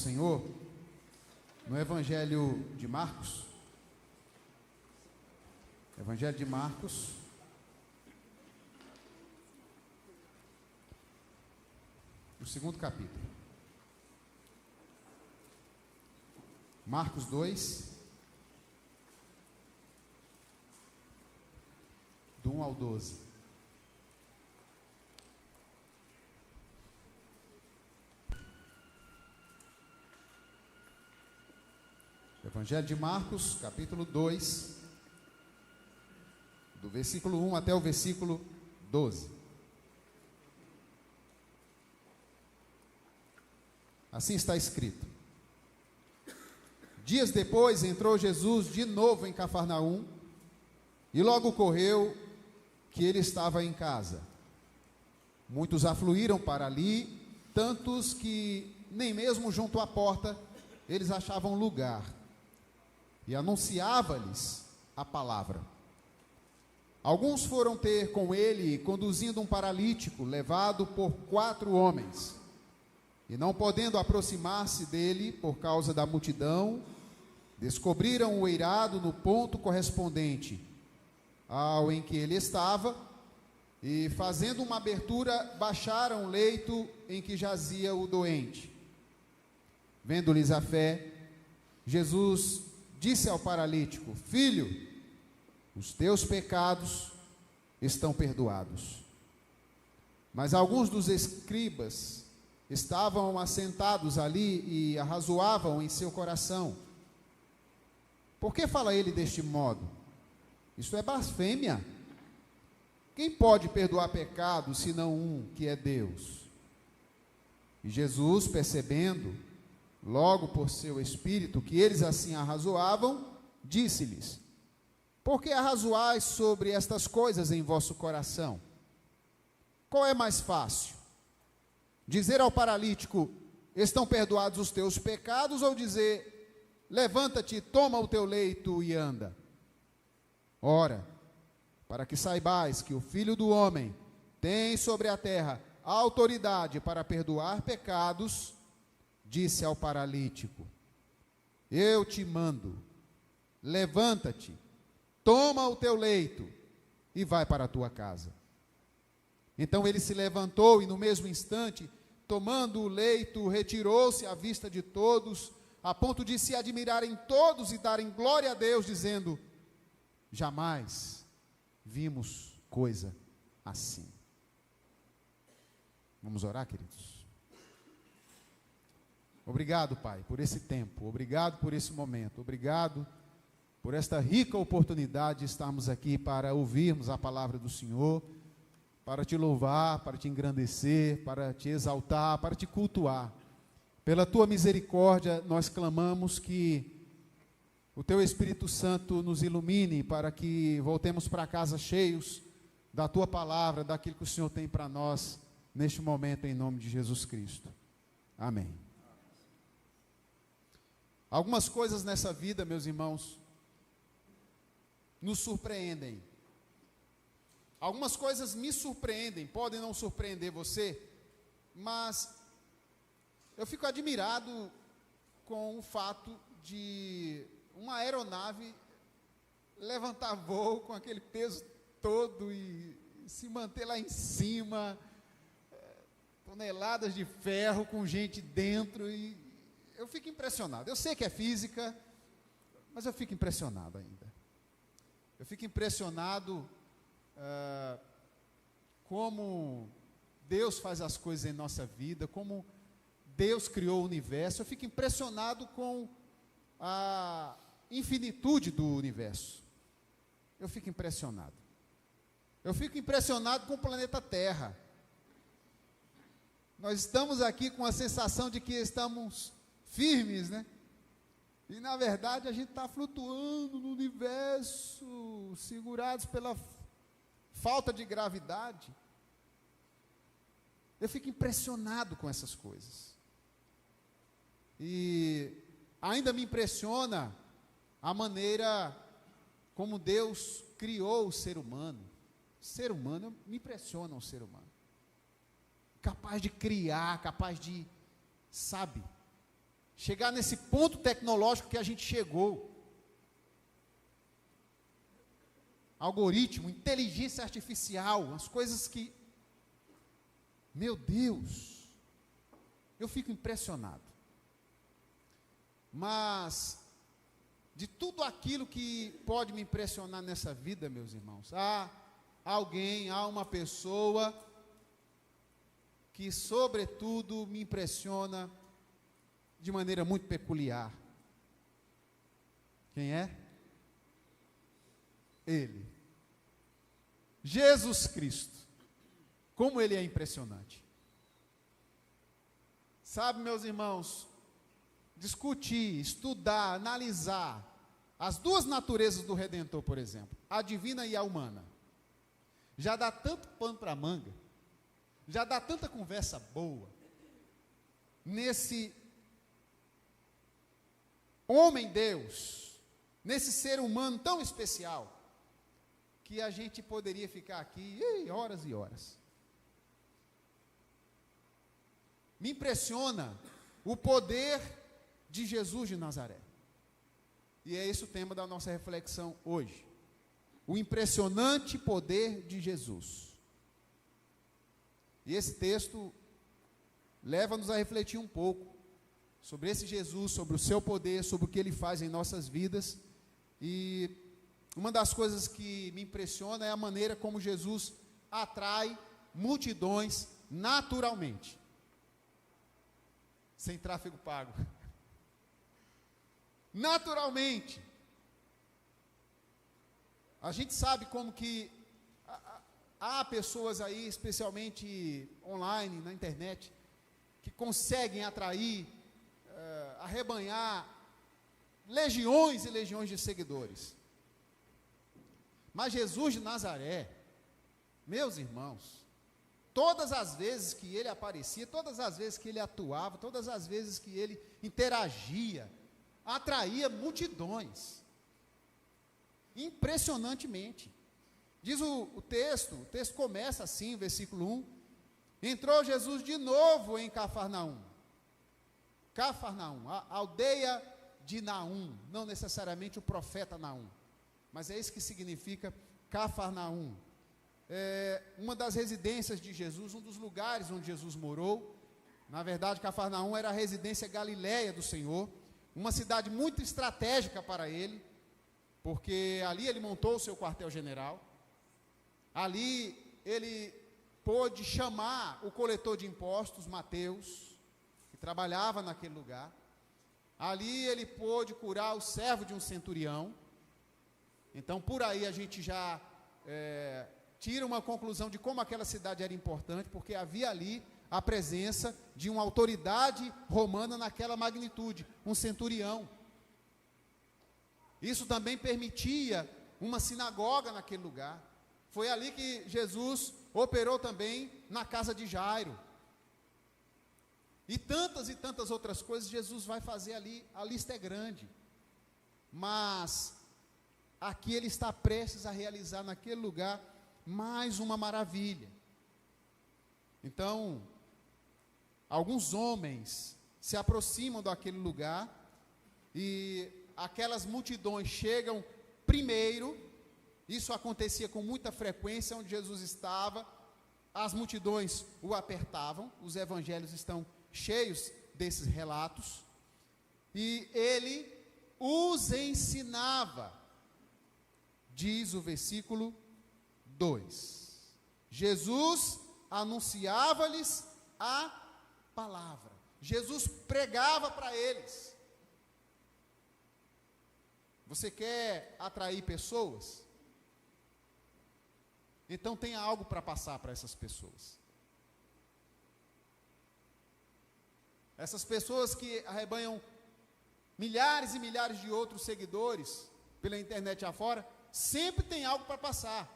Senhor, no Evangelho de Marcos, o segundo capítulo, Marcos 2, do 1 ao 12. Evangelho de Marcos, capítulo 2, do versículo 1 até o versículo 12. Assim está escrito: Dias depois entrou Jesus de novo em Cafarnaum, e logo ocorreu que ele estava em casa. Muitos afluíram para ali, tantos que nem mesmo junto à porta eles achavam lugar, e anunciava-lhes a palavra. Alguns foram ter com ele, conduzindo um paralítico, levado por 4 homens, e não podendo aproximar-se dele por causa da multidão, descobriram o eirado no ponto correspondente ao em que ele estava, e fazendo uma abertura, baixaram o leito em que jazia o doente. Vendo-lhes a fé, Jesus disse ao paralítico: Filho, os teus pecados estão perdoados. Mas alguns dos escribas estavam assentados ali e arrazoavam em seu coração: Por que fala ele deste modo? Isso é blasfêmia. Quem pode perdoar pecados, senão um, que é Deus? E Jesus, percebendo, logo por seu espírito, que eles assim arrazoavam, disse-lhes: Por que arrazoais sobre estas coisas em vosso coração? Qual é mais fácil? Dizer ao paralítico: Estão perdoados os teus pecados, ou dizer: Levanta-te, toma o teu leito e anda? Ora, para que saibais que o Filho do Homem tem sobre a terra autoridade para perdoar pecados, disse ao paralítico: Eu te mando, levanta-te, toma o teu leito e vai para a tua casa. Então ele se levantou e no mesmo instante, tomando o leito, retirou-se à vista de todos, a ponto de se admirarem todos e darem glória a Deus, dizendo: Jamais vimos coisa assim. Vamos orar, queridos? Obrigado, Pai, por esse tempo, obrigado por esse momento, obrigado por esta rica oportunidade de estarmos aqui para ouvirmos a palavra do Senhor, para te louvar, para te engrandecer, para te exaltar, para te cultuar. Pela tua misericórdia, nós clamamos que o teu Espírito Santo nos ilumine para que voltemos para casa cheios da tua palavra, daquilo que o Senhor tem para nós neste momento, em nome de Jesus Cristo. Amém. Algumas coisas nessa vida, meus irmãos, nos surpreendem. Algumas coisas me surpreendem, podem não surpreender você, mas eu fico admirado com o fato de uma aeronave levantar voo com aquele peso todo e se manter lá em cima, toneladas de ferro com gente dentro, e eu fico impressionado. Eu sei que é física, mas eu fico impressionado ainda. Eu fico impressionado como Deus faz as coisas em nossa vida, como Deus criou o universo. Eu fico impressionado com a infinitude do universo. Eu fico impressionado. Eu fico impressionado com o planeta Terra. Nós estamos aqui com a sensação de que estamos firmes, né? E na verdade a gente está flutuando no universo, segurados pela falta de gravidade. Eu fico impressionado com essas coisas. E ainda me impressiona a maneira como Deus criou o ser humano. O ser humano, me impressiona o ser humano. Capaz de criar, capaz de, sabe, chegar nesse ponto tecnológico que a gente chegou. Algoritmo, inteligência artificial, as coisas que, meu Deus, eu fico impressionado. Mas, de tudo aquilo que pode me impressionar nessa vida, meus irmãos, há uma pessoa que, sobretudo, me impressiona de maneira muito peculiar. Quem é? Ele. Jesus Cristo. Como ele é impressionante. Sabe, meus irmãos, discutir, estudar, analisar as duas naturezas do Redentor, por exemplo, a divina e a humana, já dá tanto pano para manga, já dá tanta conversa boa, nesse homem-Deus, nesse ser humano tão especial, que a gente poderia ficar aqui horas e horas. Me impressiona o poder de Jesus de Nazaré. E é esse o tema da nossa reflexão hoje. O impressionante poder de Jesus. E esse texto leva-nos a refletir um pouco sobre esse Jesus, sobre o seu poder, sobre o que ele faz em nossas vidas. E uma das coisas que me impressiona é a maneira como Jesus atrai multidões naturalmente, sem tráfego pago. Naturalmente. A gente sabe como que há pessoas aí, especialmente online, na internet, que conseguem atrair, arrebanhar legiões e legiões de seguidores. Mas Jesus de Nazaré, meus irmãos, todas as vezes que ele aparecia, todas as vezes que ele atuava, todas as vezes que ele interagia, atraía multidões, impressionantemente. Diz o texto começa assim, versículo 1, entrou Jesus de novo em Cafarnaum, a aldeia de Naum, não necessariamente o profeta Naum, mas é isso que significa Cafarnaum. É uma das residências de Jesus, um dos lugares onde Jesus morou. Na verdade, Cafarnaum era a residência galileia do Senhor, uma cidade muito estratégica para ele, porque ali ele montou o seu quartel-general, ali ele pôde chamar o coletor de impostos, Mateus, que trabalhava naquele lugar, ali ele pôde curar o servo de um centurião. Então, por aí a gente já tira uma conclusão de como aquela cidade era importante, porque havia ali a presença de uma autoridade romana naquela magnitude, um centurião. Isso também permitia uma sinagoga naquele lugar. Foi ali que Jesus operou também na casa de Jairo. E tantas outras coisas Jesus vai fazer ali, a lista é grande. Mas aqui ele está prestes a realizar naquele lugar mais uma maravilha. Então, alguns homens se aproximam daquele lugar e aquelas multidões chegam primeiro. Isso acontecia com muita frequência onde Jesus estava, as multidões o apertavam, os evangelhos estão cheios desses relatos, e ele os ensinava, diz o versículo 2. Jesus anunciava-lhes a palavra. Jesus pregava para eles. Você quer atrair pessoas? Então tenha algo para passar para essas pessoas. Essas pessoas que arrebanham milhares e milhares de outros seguidores pela internet afora, sempre tem algo para passar.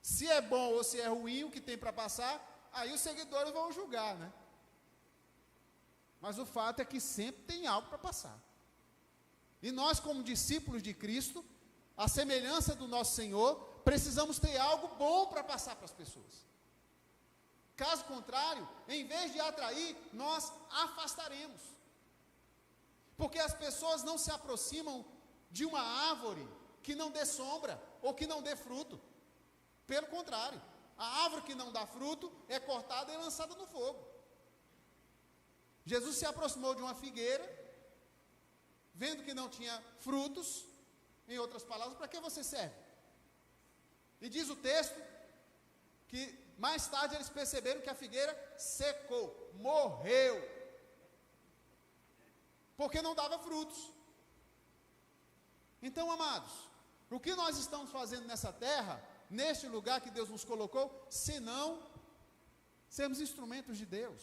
Se é bom ou se é ruim o que tem para passar, aí os seguidores vão julgar, né? Mas o fato é que sempre tem algo para passar. E nós, como discípulos de Cristo, à semelhança do nosso Senhor, precisamos ter algo bom para passar para as pessoas. Caso contrário, em vez de atrair, nós afastaremos. pessoas não se aproximam de uma árvore que não dê sombra ou que não dê fruto. Pelo contrário, a árvore que não dá fruto é cortada e lançada no fogo. Jesus se aproximou de uma figueira, vendo que não tinha frutos. Em outras palavras, para que você serve? E diz o texto que mais tarde eles perceberam que a figueira secou, morreu, porque não dava frutos. Então, amados, o que nós estamos fazendo nessa terra, neste lugar que Deus nos colocou, senão sermos instrumentos de Deus,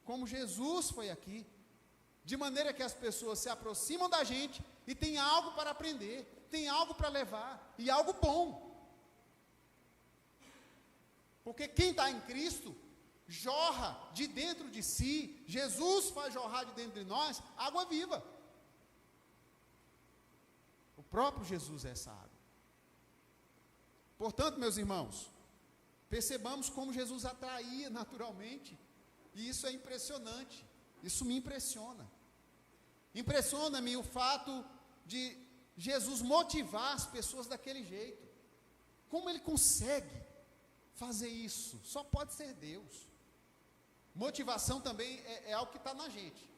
como Jesus foi aqui, de maneira que as pessoas se aproximam da gente e tem algo para aprender, tem algo para levar, e algo bom. Porque quem está em Cristo, jorra de dentro de si, Jesus faz jorrar de dentro de nós, água viva. O próprio Jesus é essa água. Portanto, meus irmãos, percebamos como Jesus atraía naturalmente, e isso é impressionante, isso me impressiona. Impressiona-me o fato de Jesus motivar as pessoas daquele jeito. Como ele consegue fazer isso? Só pode ser Deus. Motivação também é algo que está na gente.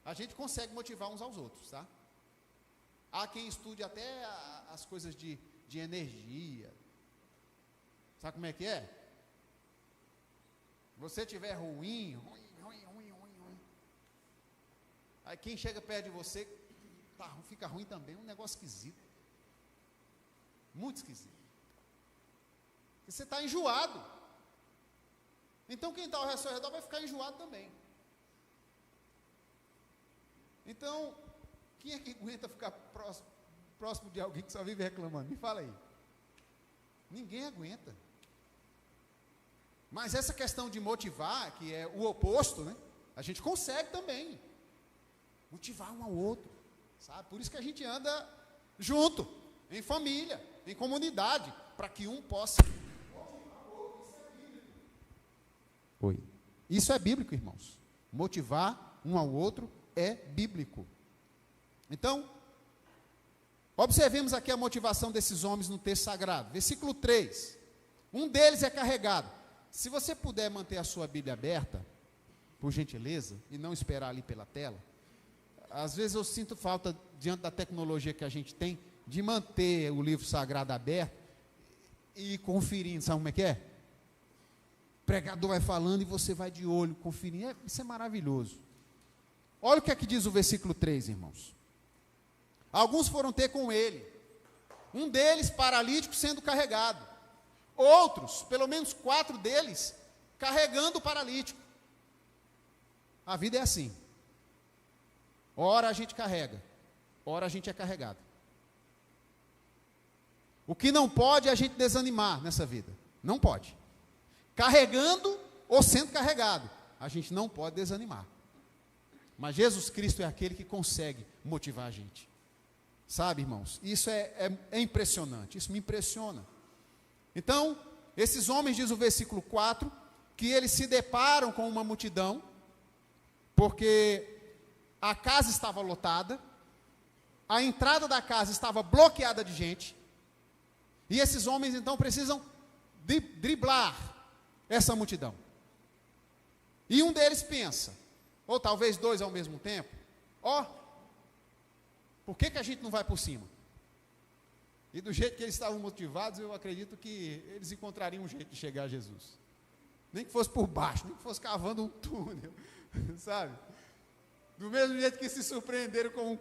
A gente consegue motivar uns aos outros, tá? Há quem estude até as coisas de energia. Sabe como é que é? Você estiver ruim. Aí quem chega perto de você, fica ruim também, um negócio esquisito. Muito esquisito. E você está enjoado. Então quem está ao seu redor vai ficar enjoado também. Então, quem é que aguenta ficar próximo de alguém que só vive reclamando? Me fala aí. Ninguém aguenta. Mas essa questão de motivar, que é o oposto, né? A gente consegue também. Motivar um ao outro, sabe? Por isso que a gente anda junto, em família, em comunidade, para que um possa motivar o outro. Isso é bíblico. Oi. Isso é bíblico, irmãos. Motivar um ao outro é bíblico. Então, observemos aqui a motivação desses homens no texto sagrado. Versículo 3. Um deles é carregado. Se você puder manter a sua Bíblia aberta, por gentileza, e não esperar ali pela tela. Às vezes eu sinto falta, diante da tecnologia que a gente tem, de manter o livro sagrado aberto e ir conferindo, sabe como é que é? O pregador vai falando e você vai de olho, conferindo, isso é maravilhoso. Olha o que é que diz o versículo 3, irmãos. Alguns foram ter com ele, um deles paralítico sendo carregado, outros, pelo menos 4 deles, carregando o paralítico. A vida é assim. Ora a gente carrega, ora a gente é carregado. O que não pode é a gente desanimar nessa vida. Não pode. Carregando ou sendo carregado, a gente não pode desanimar. Mas Jesus Cristo é aquele que consegue motivar a gente. Sabe, irmãos? Isso é impressionante, isso me impressiona. Então, esses homens, diz o versículo 4, que eles se deparam com uma multidão, porque a casa estava lotada, a entrada da casa estava bloqueada de gente, e esses homens então precisam driblar essa multidão. E um deles pensa, ou talvez 2 ao mesmo tempo, por que a gente não vai por cima? E do jeito que eles estavam motivados, eu acredito que eles encontrariam um jeito de chegar a Jesus. Nem que fosse por baixo, nem que fosse cavando um túnel, sabe? Do mesmo jeito que se surpreenderam com o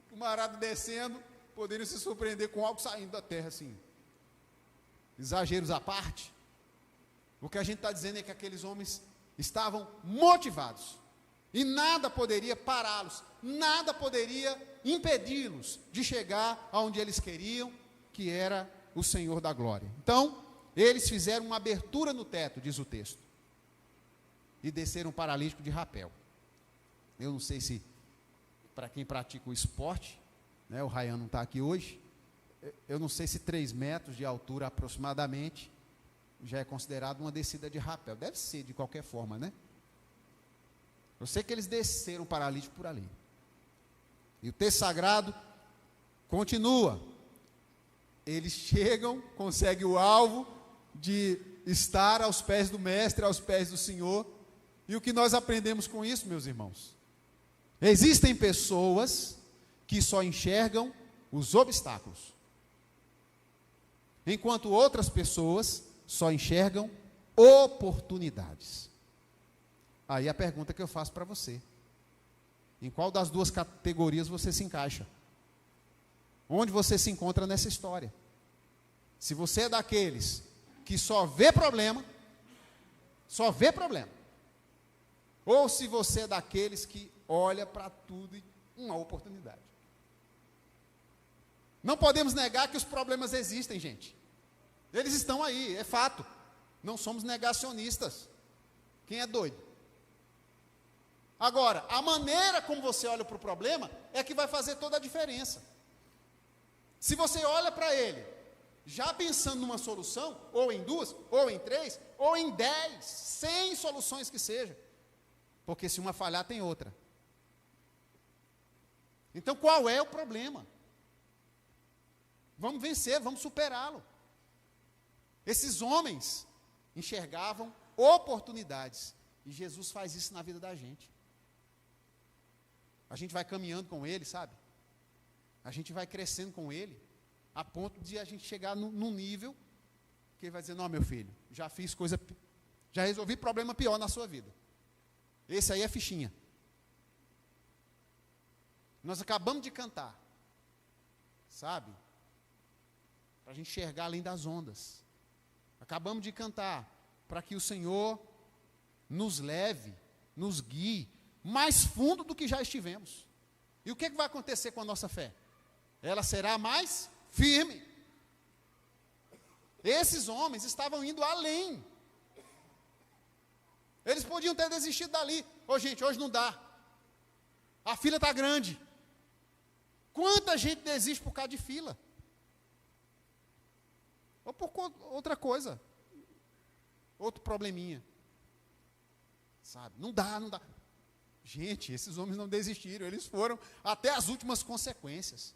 camarada descendo, poderiam se surpreender com algo saindo da terra, assim. Exageros à parte. O que a gente está dizendo é que aqueles homens estavam motivados. E nada poderia pará-los, nada poderia impedi-los de chegar aonde eles queriam, que era o Senhor da glória. Então, eles fizeram uma abertura no teto, diz o texto, e desceram um paralítico de rapel. Eu não sei se, para quem pratica o esporte, né, o Ryan não está aqui hoje, eu não sei se 3 metros de altura aproximadamente, já é considerado uma descida de rapel. Deve ser, de qualquer forma, né? Eu sei que eles desceram o paralítico por ali. E o texto sagrado continua. Eles chegam, conseguem o alvo de estar aos pés do Mestre, aos pés do Senhor. E o que nós aprendemos com isso, meus irmãos? Existem pessoas que só enxergam os obstáculos, enquanto outras pessoas só enxergam oportunidades. Aí a pergunta que eu faço para você: em qual das duas categorias você se encaixa? Onde você se encontra nessa história? Se você é daqueles que só vê problema, ou se você é daqueles que olha para tudo e uma oportunidade. Não podemos negar que os problemas existem, gente. Eles estão aí, é fato. Não somos negacionistas. Quem é doido? Agora, a maneira como você olha para o problema é que vai fazer toda a diferença. Se você olha para ele, já pensando numa solução, ou em 2, ou em 3, ou em 10, 100 soluções que seja, porque se uma falhar, tem outra. Então, qual é o problema? Vamos vencer, vamos superá-lo. Esses homens enxergavam oportunidades, e Jesus faz isso na vida da gente. A gente vai caminhando com ele, sabe? A gente vai crescendo com ele, a ponto de a gente chegar num nível que ele vai dizer: não, meu filho, já resolvi problema pior na sua vida. Esse aí é fichinha. Nós acabamos de cantar, sabe? Para a gente enxergar além das ondas. Acabamos de cantar para que o Senhor nos leve, nos guie mais fundo do que já estivemos. E o que vai acontecer com a nossa fé? Ela será mais firme. Esses homens estavam indo além. Eles podiam ter desistido dali. Gente, hoje não dá. A fila está grande. Quanta gente desiste por causa de fila? Ou por outra coisa. Outro probleminha. Sabe? Não dá. Gente, esses homens não desistiram. Eles foram até as últimas consequências.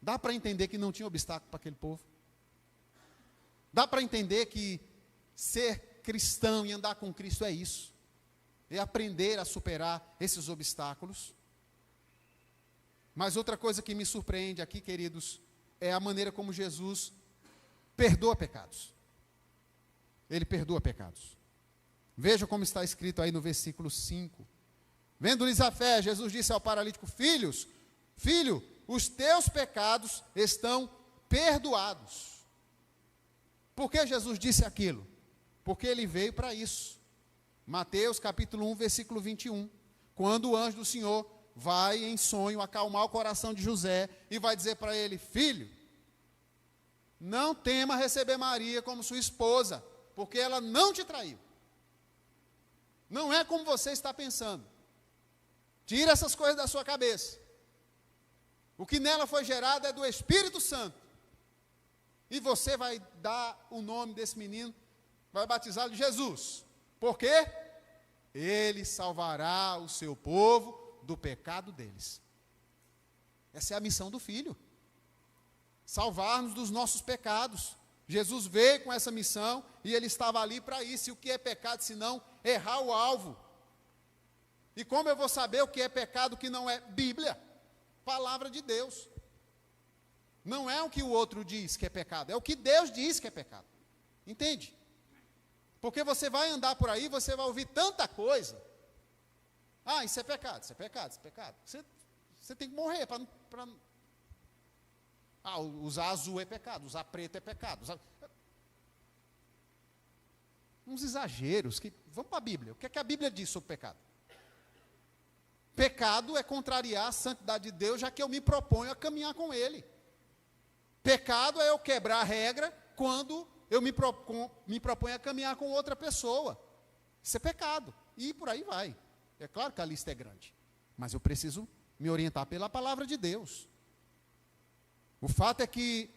Dá para entender que não tinha obstáculo para aquele povo? Dá para entender que ser cristão e andar com Cristo é isso? É aprender a superar esses obstáculos? Mas outra coisa que me surpreende aqui, queridos, é a maneira como Jesus perdoa pecados. Ele perdoa pecados. Veja como está escrito aí no versículo 5. Vendo-lhes a fé, Jesus disse ao paralítico: filho, os teus pecados estão perdoados. Por que Jesus disse aquilo? Porque ele veio para isso. Mateus capítulo 1, versículo 21. Quando o anjo do Senhor vai em sonho acalmar o coração de José e vai dizer para ele: filho, não tema receber Maria como sua esposa, porque ela não te traiu. Não é como você está pensando. Tira essas coisas da sua cabeça. O que nela foi gerado é do Espírito Santo. E você vai dar o nome desse menino, vai batizá-lo de Jesus. Por quê? Ele salvará o seu povo do pecado deles. Essa é a missão do Filho. Salvar-nos dos nossos pecados. Jesus veio com essa missão e ele estava ali para isso. E o que é pecado senão errar o alvo? E como eu vou saber o que é pecado, o que não é? Bíblia, palavra de Deus. Não é o que o outro diz que é pecado, é o que Deus diz que é pecado. Entende? Porque você vai andar por aí, você vai ouvir tanta coisa. Isso é pecado, isso é pecado, isso é pecado. Você tem que morrer para usar azul é pecado, usar preto é pecado. Uns exageros. Vamos para a Bíblia. O que é que a Bíblia diz sobre pecado? Pecado é contrariar a santidade de Deus, já que eu me proponho a caminhar com Ele. Pecado é eu quebrar a regra quando eu me proponho a caminhar com outra pessoa. Isso é pecado. E por aí vai. É claro que a lista é grande, mas eu preciso me orientar pela palavra de Deus. O fato é que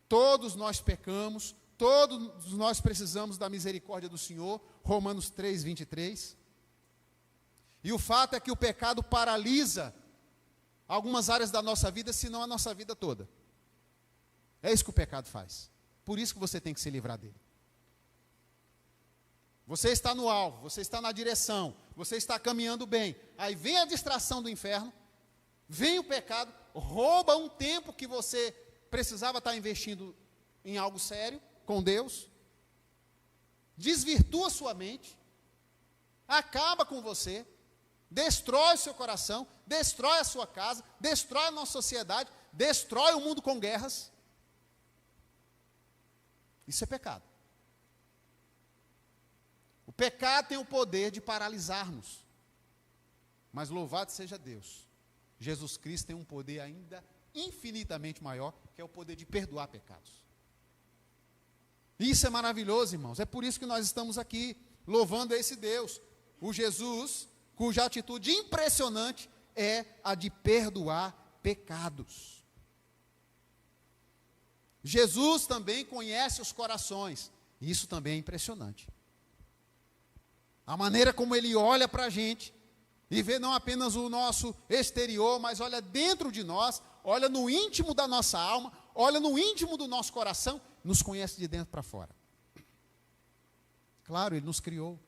todos nós pecamos, todos nós precisamos da misericórdia do Senhor, Romanos 3, 23. E o fato é que o pecado paralisa algumas áreas da nossa vida, se não a nossa vida toda. É isso que o pecado faz. Por isso que você tem que se livrar dele. Você está no alvo, você está na direção, você está caminhando bem. Aí vem a distração do inferno, vem o pecado, rouba um tempo que você precisava estar investindo em algo sério, com Deus, desvirtua sua mente, acaba com você, destrói o seu coração, destrói a sua casa, destrói a nossa sociedade, destrói o mundo com guerras. Isso é pecado. O pecado tem o poder de paralisar-nos. Mas louvado seja Deus. Jesus Cristo tem um poder ainda infinitamente maior, que é o poder de perdoar pecados. Isso é maravilhoso, irmãos. É por isso que nós estamos aqui, louvando esse Deus. O Jesus, cuja atitude impressionante é a de perdoar pecados. Jesus também conhece os corações. Isso também é impressionante. A maneira como ele olha para a gente e vê não apenas o nosso exterior, mas olha dentro de nós, olha no íntimo da nossa alma, olha no íntimo do nosso coração, nos conhece de dentro para fora. Claro, ele nos criou.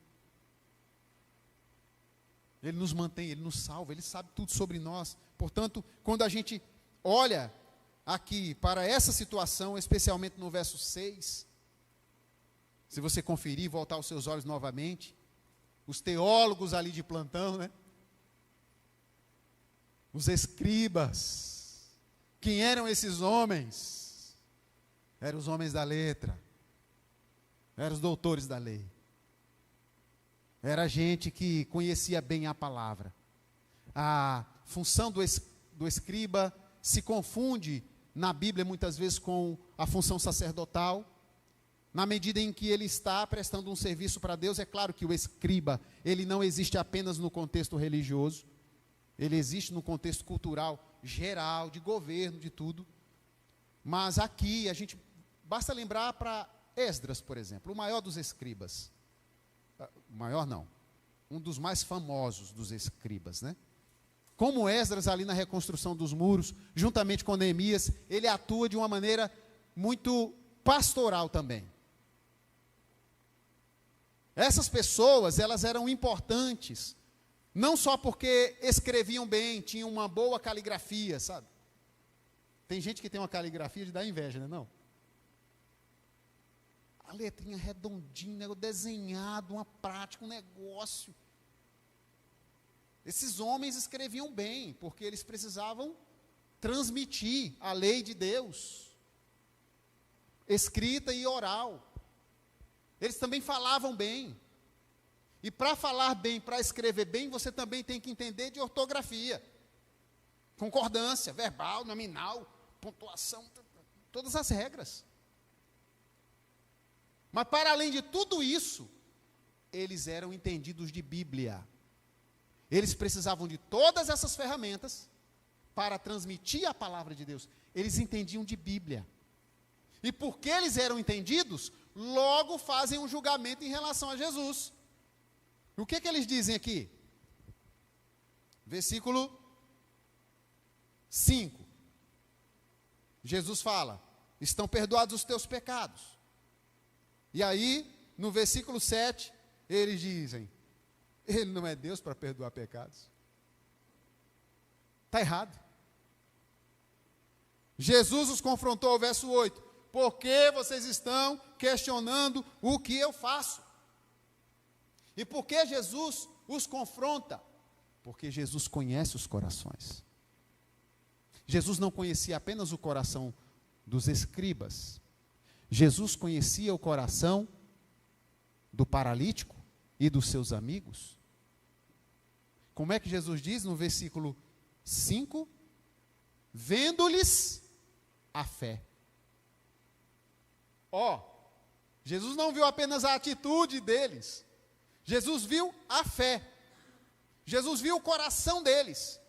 Ele nos mantém, ele nos salva, ele sabe tudo sobre nós. Portanto, quando a gente olha aqui para essa situação, especialmente no verso 6, se você conferir, voltar os seus olhos novamente, os teólogos ali de plantão, né? Os escribas. Quem eram esses homens? Eram os homens da letra. Eram os doutores da lei. Era gente que conhecia bem a palavra. A função do escriba se confunde na Bíblia muitas vezes com a função sacerdotal. Na medida em que ele está prestando um serviço para Deus, é claro que o escriba, ele não existe apenas no contexto religioso, ele existe no contexto cultural, geral, de governo, de tudo. Mas aqui, basta lembrar para Esdras, por exemplo, o maior dos escribas. O maior não, um dos mais famosos dos escribas, né? Como Esdras ali na reconstrução dos muros, juntamente com Neemias, ele atua de uma maneira muito pastoral também. Essas pessoas, elas eram importantes, não só porque escreviam bem, tinham uma boa caligrafia, sabe? Tem gente que tem uma caligrafia de dar inveja, né? Não. A letrinha redondinha, desenhado, uma prática, um negócio. Esses homens escreviam bem, porque eles precisavam transmitir a lei de Deus, escrita e oral. Eles também falavam bem. E para falar bem, para escrever bem, você também tem que entender de ortografia, concordância, verbal, nominal, pontuação, todas as regras. Mas para além de tudo isso, eles eram entendidos de Bíblia. Eles precisavam de todas essas ferramentas para transmitir a palavra de Deus. Eles entendiam de Bíblia. E porque eles eram entendidos, logo fazem um julgamento em relação a Jesus. O que eles dizem aqui? Versículo 5. Jesus fala: estão perdoados os teus pecados. E aí, no versículo 7, eles dizem: ele não é Deus para perdoar pecados. Está errado. Jesus os confrontou ao verso 8: por que vocês estão questionando o que eu faço? E por que Jesus os confronta? Porque Jesus conhece os corações. Jesus não conhecia apenas o coração dos escribas. Jesus conhecia o coração do paralítico e dos seus amigos. Como é que Jesus diz no versículo 5? Vendo-lhes a fé. Jesus não viu apenas a atitude deles. Jesus viu a fé. Jesus viu o coração deles.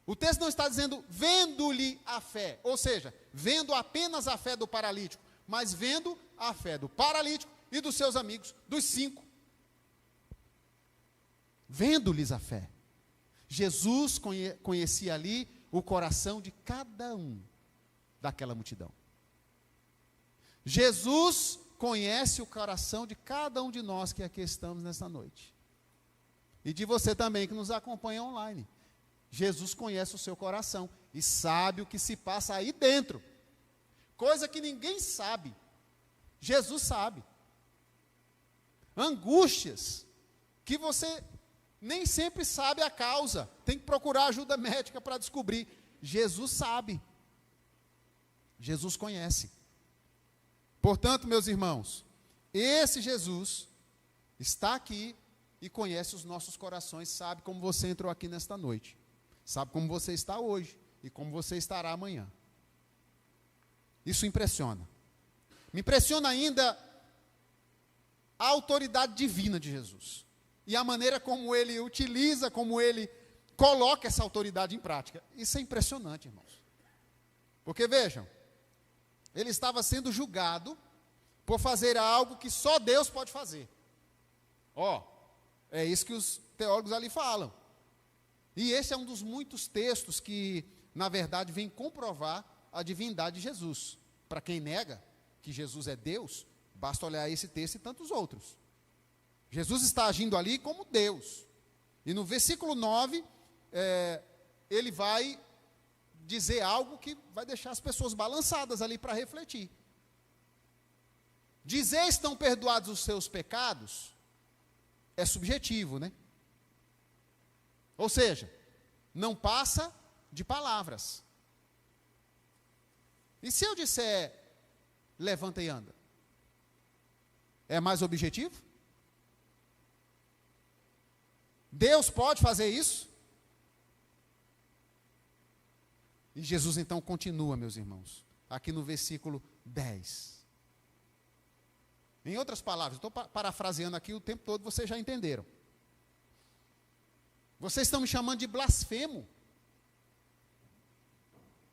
O texto não está dizendo vendo-lhe a fé, ou seja, vendo apenas a fé do paralítico, mas vendo a fé do paralítico e dos seus amigos, dos 5. Vendo-lhes a fé. Jesus conhecia ali o coração de cada um daquela multidão. Jesus conhece o coração de cada um de nós que aqui estamos nessa noite. E de você também que nos acompanha online. Jesus conhece o seu coração e sabe o que se passa aí dentro. Coisa que ninguém sabe. Jesus sabe. Angústias que você nem sempre sabe a causa. Tem que procurar ajuda médica para descobrir. Jesus sabe. Jesus conhece. Portanto, meus irmãos, esse Jesus está aqui e conhece os nossos corações, sabe como você entrou aqui nesta noite, sabe como você está hoje e como você estará amanhã. Isso impressiona. Me impressiona ainda a autoridade divina de Jesus e a maneira como ele utiliza, como ele coloca essa autoridade em prática. Isso é impressionante, irmãos. Porque vejam, ele estava sendo julgado por fazer algo que só Deus pode fazer. É isso que os teólogos ali falam. E esse é um dos muitos textos que, na verdade, vem comprovar a divindade de Jesus. Para quem nega que Jesus é Deus, basta olhar esse texto e tantos outros. Jesus está agindo ali como Deus. E no versículo 9, ele vai dizer algo que vai deixar as pessoas balançadas ali para refletir. Dizer estão perdoados os seus pecados é subjetivo, né? Ou seja, não passa de palavras. E se eu disser, levanta e anda? É mais objetivo? Deus pode fazer isso? E Jesus então continua, meus irmãos, aqui no versículo 10. Em outras palavras, estou parafraseando aqui o tempo todo, vocês já entenderam. Vocês estão me chamando de blasfemo?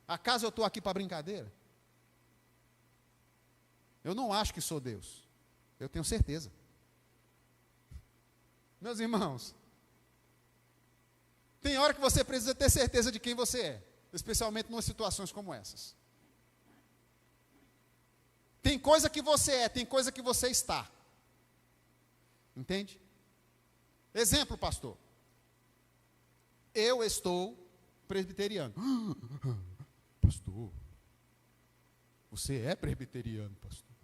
Acaso eu estou aqui para brincadeira? Eu não acho que sou Deus. Eu tenho certeza. Meus irmãos, tem hora que você precisa ter certeza de quem você é, especialmente em situações como essas. Tem coisa que você é, tem coisa que você está. Entende? Exemplo, pastor. Eu estou presbiteriano. Pastor, você é presbiteriano, pastor.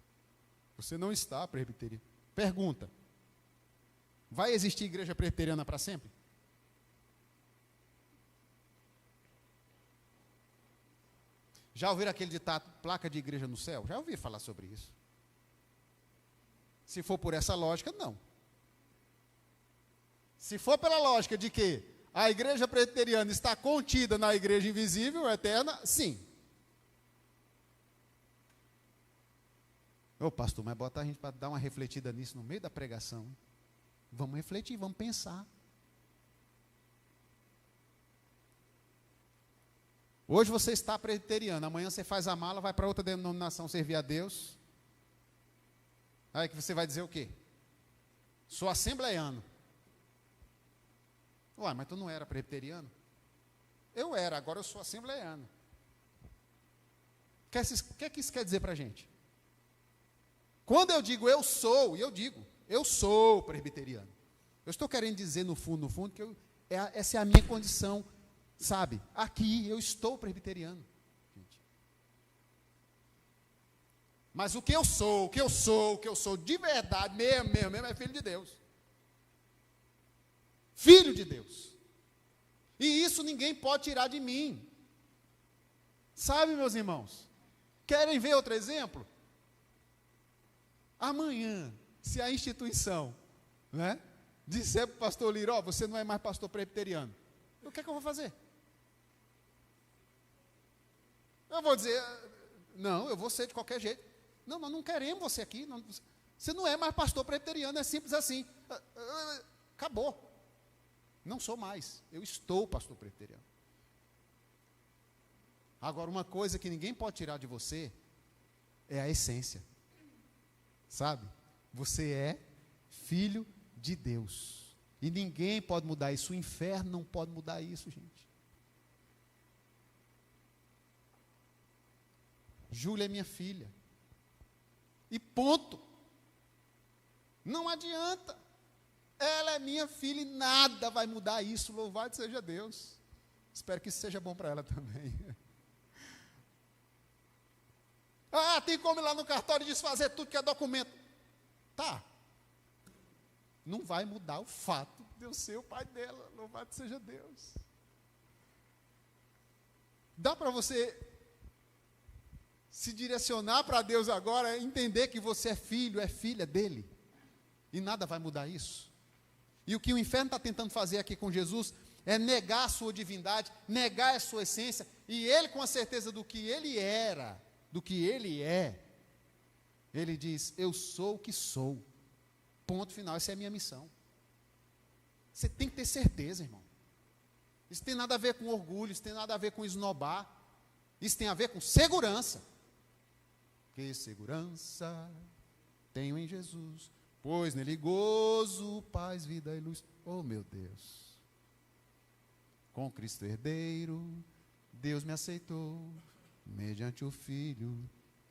Você não está presbiteriano. Pergunta: vai existir igreja presbiteriana para sempre? Já ouviram aquele ditado, placa de igreja no céu? Já ouvi falar sobre isso. Se for por essa lógica, não. Se for pela lógica de que a igreja presbiteriana está contida na igreja invisível, eterna, sim. Ô pastor, mas bota a gente para dar uma refletida nisso no meio da pregação. Vamos refletir, vamos pensar. Hoje você está presbiteriano, amanhã você faz a mala, vai para outra denominação servir a Deus. Aí que você vai dizer o quê? Sou assembleiano. Ué, mas tu não era presbiteriano? Eu era, agora eu sou assembleiano. O que isso quer dizer para a gente? Quando eu digo eu sou, e eu sou presbiteriano. Eu estou querendo dizer no fundo, que essa é a minha condição. Sabe, aqui eu estou presbiteriano. Gente. Mas o que eu sou de verdade, mesmo, é filho de Deus. Filho de Deus. E isso ninguém pode tirar de mim. Sabe, meus irmãos? Querem ver outro exemplo? Amanhã, se a instituição, disser para o pastor Liro, você não é mais pastor presbiteriano, o que é que eu vou fazer? Eu vou dizer, não, eu vou ser de qualquer jeito. Não, nós não queremos você aqui. Não, você não é mais pastor presbiteriano, é simples assim. Acabou. Não sou mais, eu estou pastor presbiteriano. Agora, uma coisa que ninguém pode tirar de você é a essência. Sabe? Você é filho de Deus. E ninguém pode mudar isso. O inferno não pode mudar isso, gente. Júlia é minha filha. E ponto. Não adianta. Ela é minha filha e nada vai mudar isso. Louvado seja Deus. Espero que isso seja bom para ela também. Ah, tem como ir lá no cartório e desfazer tudo que é documento. Tá. Não vai mudar o fato de eu ser o pai dela. Louvado seja Deus. Dá para você se direcionar para Deus agora, entender que você é filho, é filha dele. E nada vai mudar isso. E o que o inferno está tentando fazer aqui com Jesus é negar a sua divindade, negar a sua essência, e ele, com a certeza do que ele era, do que ele é, ele diz: eu sou o que sou. Ponto final, essa é a minha missão. Você tem que ter certeza, irmão. Isso tem nada a ver com orgulho, isso tem nada a ver com esnobar, isso tem a ver com segurança. Que segurança tenho em Jesus, pois nele gozo, paz, vida e luz. Oh, meu Deus. Com Cristo herdeiro, Deus me aceitou, mediante o Filho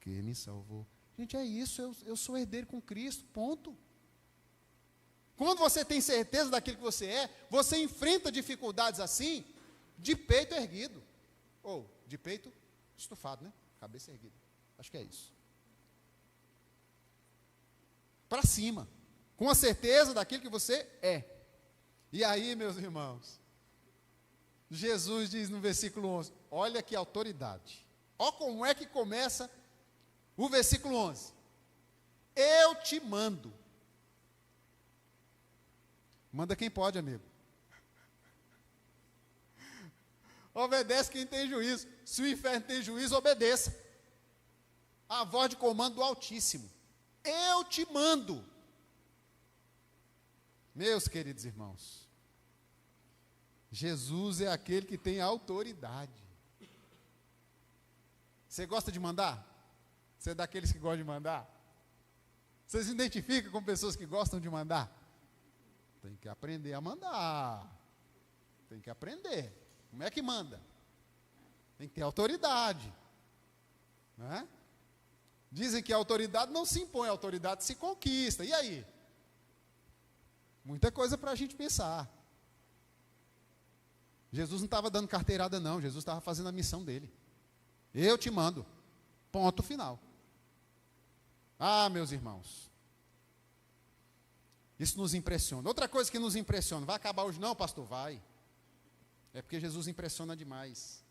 que me salvou. Gente, é isso, eu sou herdeiro com Cristo, ponto. Quando você tem certeza daquilo que você enfrenta dificuldades assim, de peito erguido. Ou de peito estufado, né? Cabeça erguida. Acho que é isso. Para cima. Com a certeza daquilo que você é. E aí, meus irmãos, Jesus diz no versículo 11, olha que autoridade. Olha como é que começa o versículo 11. Eu te mando. Manda quem pode, amigo. Obedece quem tem juízo. Se o inferno tem juízo, obedeça. A voz de comando do Altíssimo. Eu te mando. Meus queridos irmãos, Jesus é aquele que tem autoridade. Você gosta de mandar? Você é daqueles que gostam de mandar? Você se identifica com pessoas que gostam de mandar? Tem que aprender a mandar. Tem que aprender. Como é que manda? Tem que ter autoridade. Não é? Dizem que a autoridade não se impõe, a autoridade se conquista. E aí? Muita coisa para a gente pensar. Jesus não estava dando carteirada, não. Jesus estava fazendo a missão dele. Eu te mando. Ponto final. Ah, meus irmãos. Isso nos impressiona. Outra coisa que nos impressiona. Vai acabar hoje? Não, pastor, vai. É porque Jesus impressiona demais.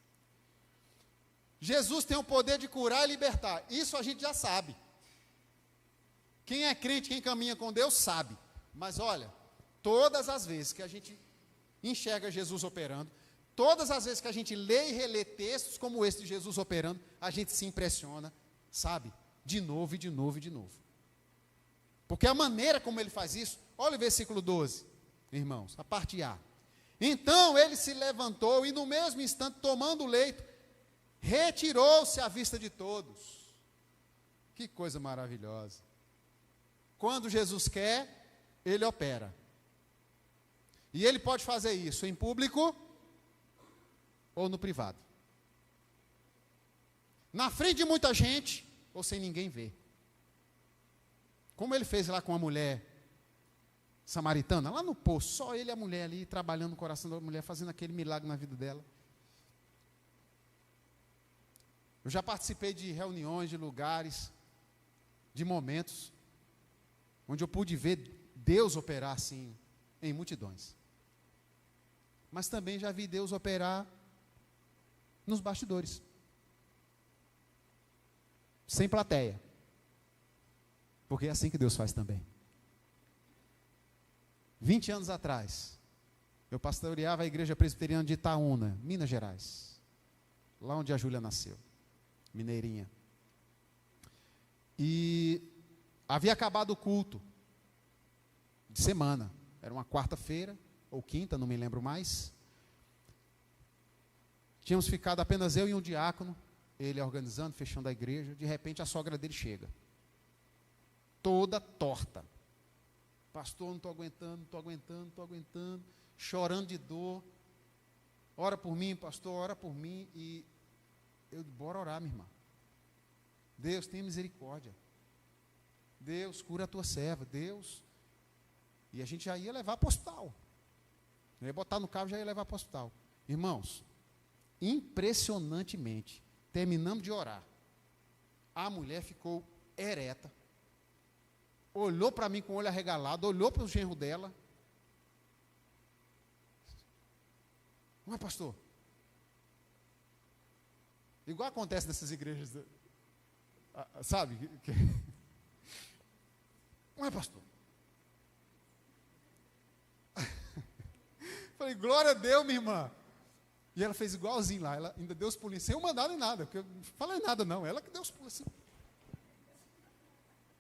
Jesus tem o poder de curar e libertar. Isso a gente já sabe. Quem é crente, quem caminha com Deus, sabe. Mas olha, todas as vezes que a gente enxerga Jesus operando, todas as vezes que a gente lê e relê textos como esse de Jesus operando, a gente se impressiona, sabe? De novo e de novo e de novo. Porque a maneira como ele faz isso, olha o versículo 12, irmãos, a parte A. Então ele se levantou e no mesmo instante, tomando o leito, retirou-se à vista de todos. Que coisa maravilhosa. Quando Jesus quer, ele opera. E ele pode fazer isso em público ou no privado. Na frente de muita gente ou sem ninguém ver. Como ele fez lá com a mulher samaritana, lá no poço, só ele e a mulher ali, trabalhando no coração da mulher, fazendo aquele milagre na vida dela. Eu já participei de reuniões, de lugares, de momentos, onde eu pude ver Deus operar assim, em multidões. Mas também já vi Deus operar nos bastidores. Sem plateia. Porque é assim que Deus faz também. 20 anos atrás, eu pastoreava a igreja presbiteriana de Itaúna, Minas Gerais. Lá onde a Júlia nasceu. Mineirinha. E havia acabado o culto de semana. Era uma quarta-feira, ou quinta, não me lembro mais. Tínhamos ficado apenas eu e um diácono, ele organizando, fechando a igreja. De repente a sogra dele chega. Toda torta. Pastor, não estou aguentando, chorando de dor. Ora por mim, pastor, ora por mim. E eu, bora orar, minha irmã. Deus, tenha misericórdia. Deus, cura a tua serva. Deus. E a gente já ia levar para o hospital. Eu ia botar no carro e já ia levar para o hospital. Irmãos, impressionantemente, terminamos de orar. A mulher ficou ereta. Olhou para mim com o olho arregalado, olhou para o genro dela. Não é, pastor? Igual acontece nessas igrejas, sabe? Não é, pastor? Falei, glória a Deus, minha irmã. E ela fez igualzinho lá, ela ainda deu os pulinhos, sem eu mandar nem nada, porque eu não falei nada não, ela que deu os pulos assim.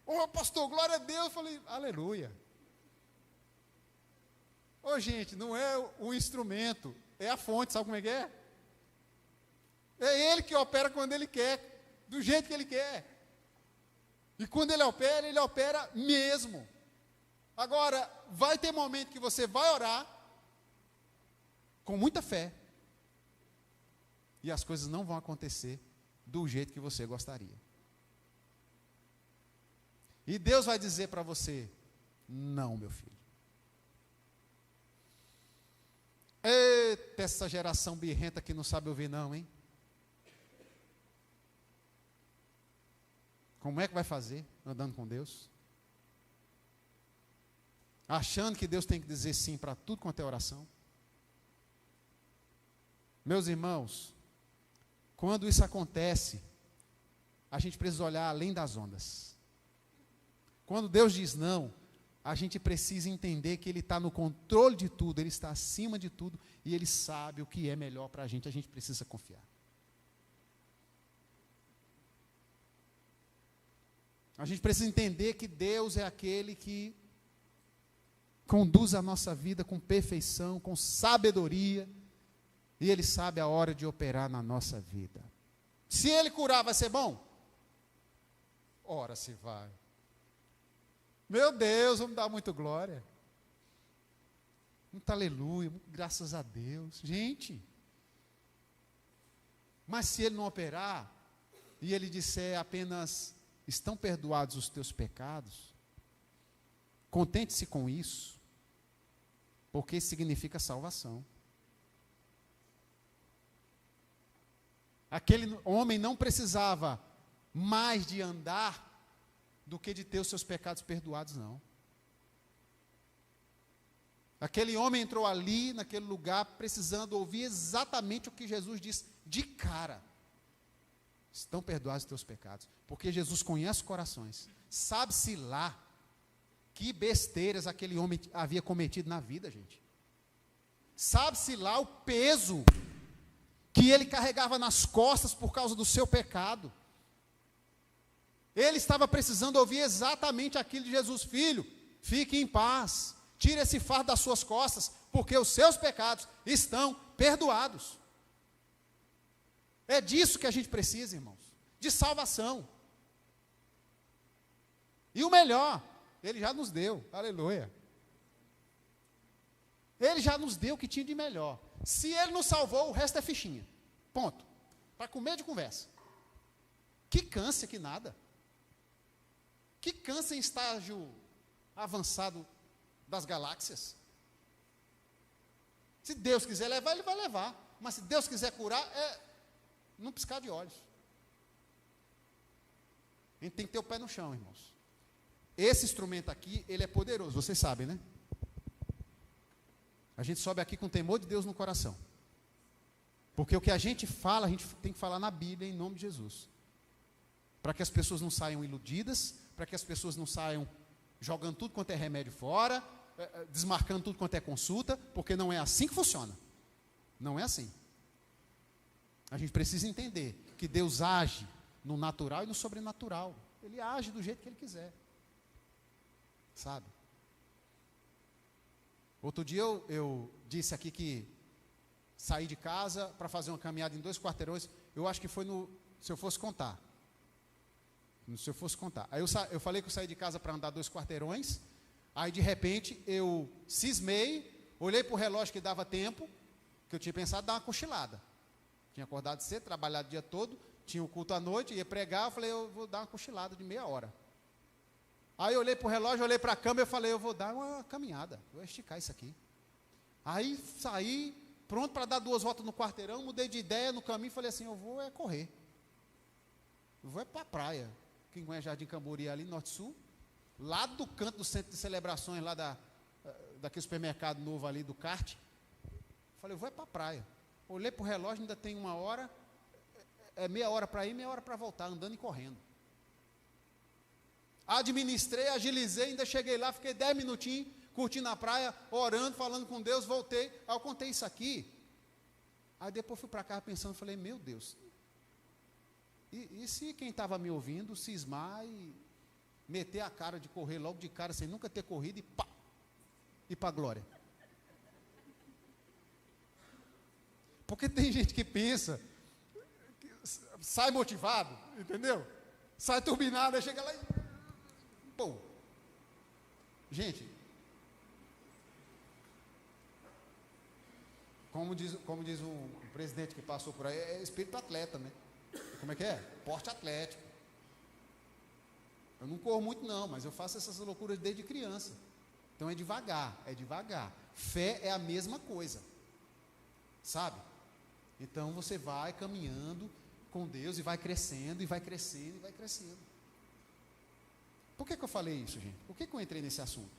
Ô pastor, glória a Deus, eu falei, aleluia. Ô gente, não é o instrumento, é a fonte, sabe como é que é? É ele que opera quando ele quer, do jeito que ele quer. E quando ele opera mesmo. Agora, vai ter momento que você vai orar com muita fé. E as coisas não vão acontecer do jeito que você gostaria. E Deus vai dizer para você, não, meu filho. Eita, essa geração birrenta que não sabe ouvir não, hein? Como é que vai fazer andando com Deus? Achando que Deus tem que dizer sim para tudo quanto é oração? Meus irmãos, quando isso acontece, a gente precisa olhar além das ondas. Quando Deus diz não, a gente precisa entender que Ele está no controle de tudo, Ele está acima de tudo, e Ele sabe o que é melhor para a gente precisa confiar. A gente precisa entender que Deus é aquele que conduz a nossa vida com perfeição, com sabedoria, e Ele sabe a hora de operar na nossa vida. Se Ele curar, vai ser bom? Ora se vai. Meu Deus, vamos dar muito glória. Muito aleluia, muito graças a Deus. Gente, mas se Ele não operar, e Ele disser apenas, estão perdoados os teus pecados, contente-se com isso, porque isso significa salvação. Aquele homem não precisava mais de andar do que de ter os seus pecados perdoados, não. Aquele homem entrou ali, naquele lugar, precisando ouvir exatamente o que Jesus disse de cara. Estão perdoados os teus pecados. Porque Jesus conhece corações. Sabe-se lá que besteiras aquele homem havia cometido na vida, gente. Sabe-se lá o peso que ele carregava nas costas por causa do seu pecado. Ele estava precisando ouvir exatamente aquilo de Jesus: filho, fique em paz, tire esse fardo das suas costas, porque os seus pecados estão perdoados. É disso que a gente precisa, irmãos, de salvação. E o melhor, Ele já nos deu, aleluia. Ele já nos deu o que tinha de melhor. Se Ele nos salvou, o resto é fichinha, ponto, para comer de conversa. Que câncer, que nada. Que câncer em estágio avançado das galáxias. Se Deus quiser levar, Ele vai levar. Mas se Deus quiser curar, é num piscar de olhos. A gente tem que ter o pé no chão, irmãos. Esse instrumento aqui, ele é poderoso, vocês sabem, né? A gente sobe aqui com o temor de Deus no coração. Porque o que a gente fala, a gente tem que falar na Bíblia, em nome de Jesus. Para que as pessoas não saiam iludidas, para que as pessoas não saiam jogando tudo quanto é remédio fora, desmarcando tudo quanto é consulta, porque não é assim que funciona. Não é assim. A gente precisa entender que Deus age no natural e no sobrenatural. Ele age do jeito que Ele quiser. Sabe? Outro dia eu disse aqui que saí de casa para fazer uma caminhada em 2 quarteirões. Eu acho que foi se eu fosse contar. Aí eu falei que eu saí de casa para andar 2 quarteirões. Aí, de repente, eu cismei, olhei para o relógio que dava tempo, que eu tinha pensado em dar uma cochilada. Tinha acordado cedo, trabalhado o dia todo, tinha o culto à noite, ia pregar, eu falei, eu vou dar uma cochilada de meia hora. Aí eu olhei para o relógio, olhei para a cama, eu falei, eu vou dar uma caminhada, vou esticar isso aqui. Aí saí, pronto para dar 2 voltas no quarteirão, mudei de ideia no caminho, falei assim, eu vou correr. Eu vou para a praia. Quem conhece Jardim Cambori ali, norte-sul, lá do canto do centro de celebrações, lá daquele supermercado novo ali do kart. Falei, eu vou para a praia. Olhei para o relógio, ainda tem 1 hora, meia hora para ir, meia hora para voltar, andando e correndo. Administrei, agilizei, ainda cheguei lá, fiquei 10 minutinhos, curtindo a praia, orando, falando com Deus, voltei. Aí eu contei isso aqui. Aí depois fui para casa pensando, falei, meu Deus, e se quem estava me ouvindo cismar e meter a cara de correr logo de cara, sem nunca ter corrido e pá, e para a glória? Porque tem gente que pensa, que sai motivado, entendeu? Sai turbinado, aí chega lá e... Pô, gente, como diz um presidente que passou por aí, é espírito atleta, né? Como é que é? Porte atlético. Eu não corro muito não, mas eu faço essas loucuras desde criança. Então é devagar, é devagar. Fé é a mesma coisa, sabe? Então você vai caminhando com Deus e vai crescendo, e vai crescendo, e vai crescendo. Por que eu falei isso, gente? Por que eu entrei nesse assunto?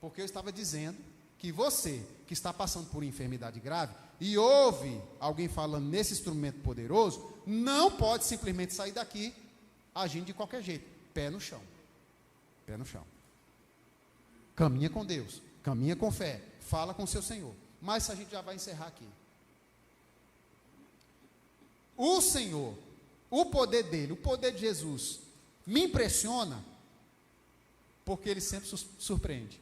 Porque eu estava dizendo que você, que está passando por enfermidade grave, e ouve alguém falando nesse instrumento poderoso, não pode simplesmente sair daqui agindo de qualquer jeito. Pé no chão. Pé no chão. Caminha com Deus, caminha com fé, fala com o seu Senhor. Mas a gente já vai encerrar aqui. O Senhor, o poder dele, o poder de Jesus, me impressiona, porque ele sempre surpreende.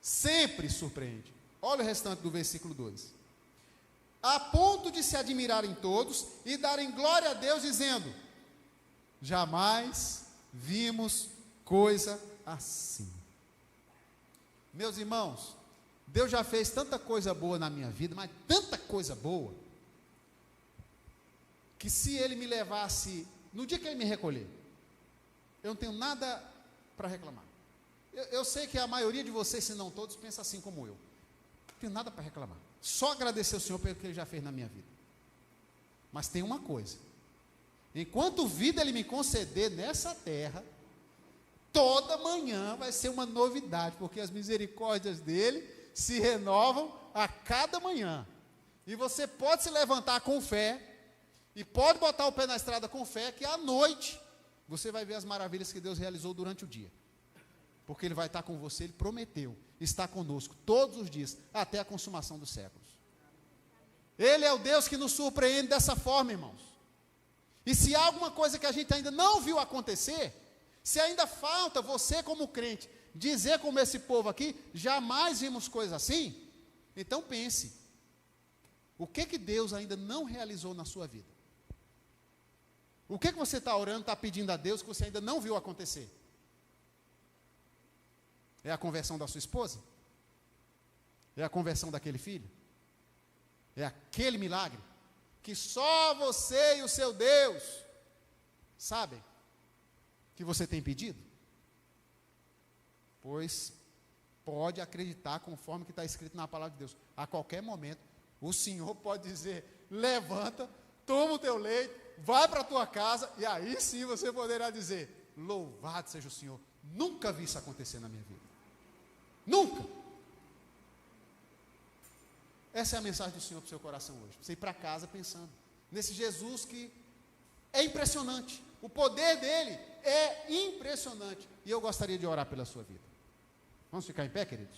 Sempre surpreende. Olha o restante do versículo 2. A ponto de se admirarem todos e darem glória a Deus, dizendo: jamais vimos coisa assim. Meus irmãos, Deus já fez tanta coisa boa na minha vida, mas tanta coisa boa, que se Ele me levasse, no dia que Ele me recolher, eu não tenho nada para reclamar. Eu sei que a maioria de vocês, se não todos, pensa assim como eu. Não tenho nada para reclamar. Só agradecer ao Senhor pelo que Ele já fez na minha vida. Mas tem uma coisa: enquanto vida Ele me conceder nessa terra, toda manhã vai ser uma novidade, porque as misericórdias dEle se renovam a cada manhã. E você pode se levantar com fé, e pode botar o pé na estrada com fé, que à noite você vai ver as maravilhas que Deus realizou durante o dia. Porque Ele vai estar com você, Ele prometeu estar conosco todos os dias, até a consumação dos séculos. Ele é o Deus que nos surpreende dessa forma, irmãos. E se há alguma coisa que a gente ainda não viu acontecer, se ainda falta você como crente dizer como esse povo aqui, jamais vimos coisa assim, então pense, o que Deus ainda não realizou na sua vida? O que você está orando, está pedindo a Deus que você ainda não viu acontecer? É a conversão da sua esposa? É a conversão daquele filho? É aquele milagre que só você e o seu Deus sabem que você tem pedido? Pois pode acreditar conforme que está escrito na palavra de Deus. A qualquer momento o Senhor pode dizer: levanta, toma o teu leito, vai para a tua casa, e aí sim você poderá dizer: louvado seja o Senhor, nunca vi isso acontecer na minha vida. Nunca. Essa é a mensagem do Senhor para o seu coração hoje. Você ir para casa pensando nesse Jesus que é impressionante. O poder dele é impressionante. E eu gostaria de orar pela sua vida. Vamos ficar em pé, queridos?